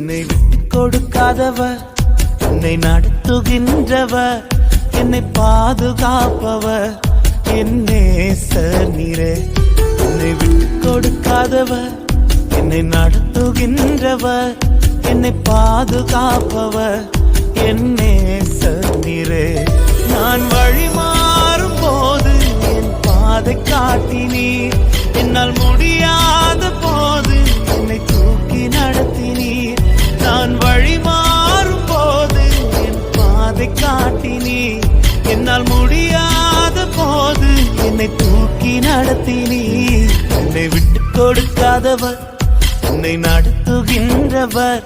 என்னை விட்டு கொடுக்காதவர், என்னை நடத்துகின்றவர், என்னை பாதுகாப்பவர், என் நேசர் நீரே. என்னை விட்டு கொடுக்காதவர், என்னை நடத்துகின்றவர், என்னை பாதுகாப்பவர், என் நேசர் நீரே. நான் வழி மாறும் போது என் பாதை காட்டினீர், என்னால் முடியாத போது என்னை தூக்கி நடத்தினீர். நான் வழி மாறும் போது என் பாதை காட்டினீர், என்னால் முடியாத போது என்னை தூக்கி நடத்தினீர். என்னை விட்டு கொடுக்காதவர், என்னை நடத்துகின்றவர்,